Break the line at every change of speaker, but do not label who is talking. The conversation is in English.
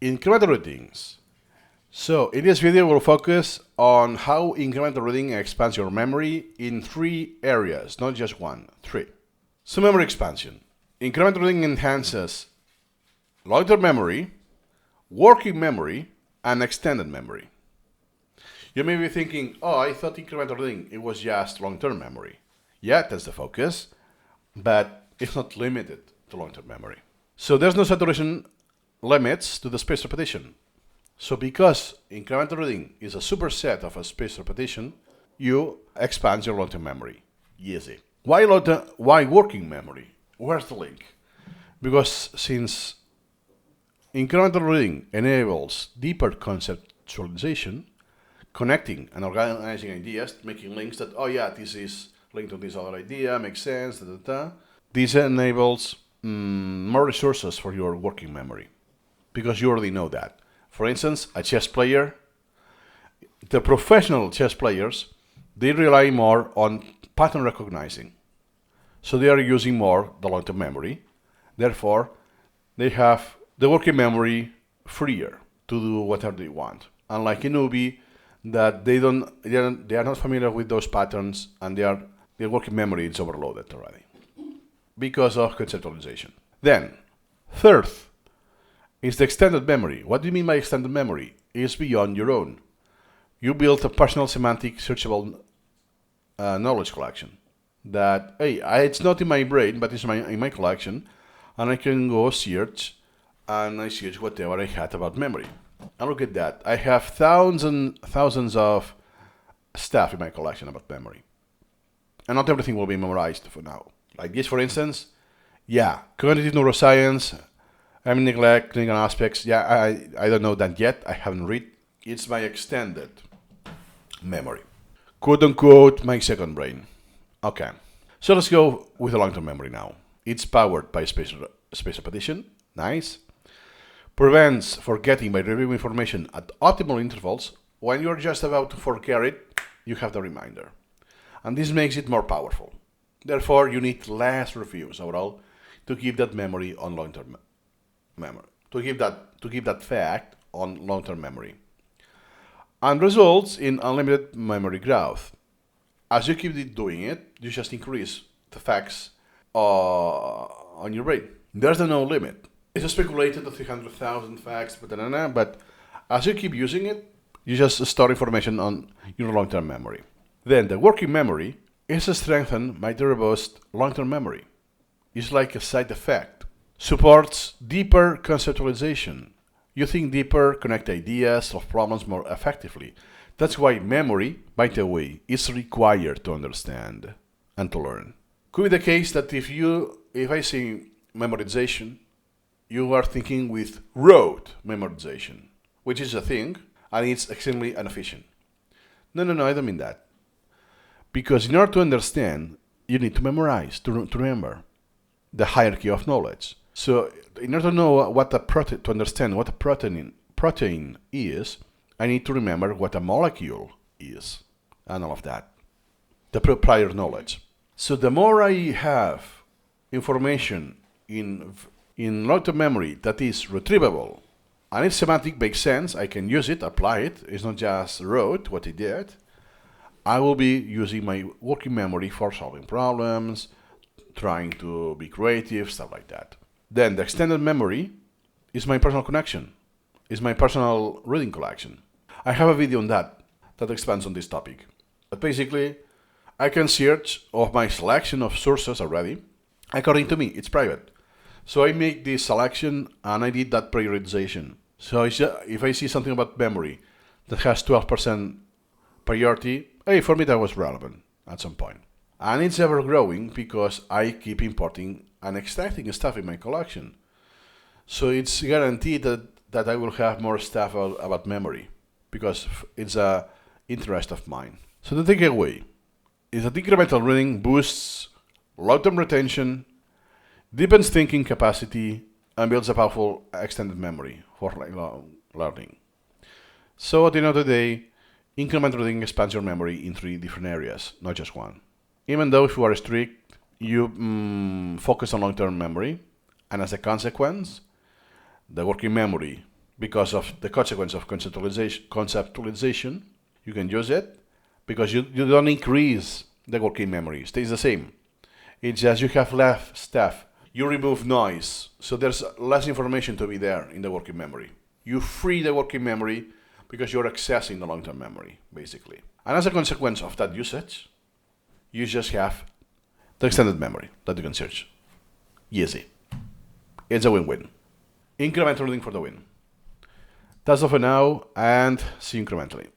Incremental readings. So in this video, we'll focus on how incremental reading expands your memory in 3 areas, not just one, 3. So memory expansion. Incremental reading enhances long-term memory, working memory, and extended memory. You may be thinking, oh, I thought incremental reading, it was just long-term memory. Yeah, that's the focus, but it's not limited to long-term memory. So there's no saturation limits to the spaced repetition. So because incremental reading is a superset of a spaced repetition, you expand your long-term memory. Easy. Why working memory? Where's the link? Because since incremental reading enables deeper conceptualization, connecting and organizing ideas, making links that, oh yeah, this is linked to this other idea, makes sense, This enables more resources for your working memory, because you already know that. For instance, a chess player, the professional chess players, they rely more on pattern recognizing. So they are using more the long-term memory. Therefore, they have the working memory freer to do whatever they want. Unlike a newbie, that they are not familiar with those patterns, and their working memory is overloaded already because of conceptualization. Then, third is the extended memory. What do you mean by extended memory? It's beyond your own. You build a personal semantic searchable knowledge collection that, hey, it's not in my brain, but it's in my collection, and I can go search, and I search whatever I had about memory. And look at that. I have thousands of stuff in my collection about memory. And not everything will be memorized for now. Like this, for instance, cognitive neuroscience, neglect, clinical aspects. I don't know that yet. I haven't read. It's my extended memory. Quote unquote, my second brain. Okay. So let's go with the long-term memory now. It's powered by space repetition. Nice. Prevents forgetting by reviewing information at optimal intervals. When you're just about to forget it, you have the reminder. And this makes it more powerful. Therefore, you need less reviews overall to keep that memory on long-term memory. To keep that fact on long-term memory. And results in unlimited memory growth. As you keep doing it, you just increase the facts on your brain. There's no limit. It's speculated to 300,000 facts, but as you keep using it, you just store information on your long-term memory. Then the working memory is strengthened by the robust long-term memory. It's like a side effect. Supports deeper conceptualization. You think deeper, connect ideas, solve problems more effectively. That's why memory, by the way, is required to understand and to learn. Could be the case that if I say memorization, you are thinking with rote memorization, which is a thing, and it's extremely inefficient. No, I don't mean that. Because in order to understand, you need to memorize, to remember the hierarchy of knowledge. So in order to know to understand what a protein is, I need to remember what a molecule is, and all of that. The prior knowledge. So the more I have information in long-term memory that is retrievable, and its semantic makes sense, I can use it, apply it, it's not just rote what I did, I will be using my working memory for solving problems, trying to be creative, stuff like that. Then the extended memory is my personal connection, is my personal reading collection. I have a video on that expands on this topic. But basically, I can search of my selection of sources already. According to me, it's private. So I make this selection and I did that prioritization. So if I see something about memory that has 12% priority, hey, for me that was relevant at some point. And it's ever growing because I keep importing and extracting stuff in my collection. So it's guaranteed that I will have more stuff about memory because it's an interest of mine. So the takeaway is that incremental reading boosts long-term retention, deepens thinking capacity, and builds a powerful extended memory for learning. So at the end of the day, incremental reading expands your memory in 3 different areas, not just one. Even though if you are strict, you focus on long-term memory, and as a consequence, the working memory because of the consequence of conceptualization. You can use it because you don't increase the working memory. It stays the same. It's just you have less stuff. You remove noise, so there's less information to be there in the working memory. You free the working memory because you're accessing the long-term memory, basically. And as a consequence of that usage, you just have the extended memory that you can search. Easy. It's a win-win. Incremental reading for the win. That's all for now, and see you incrementally.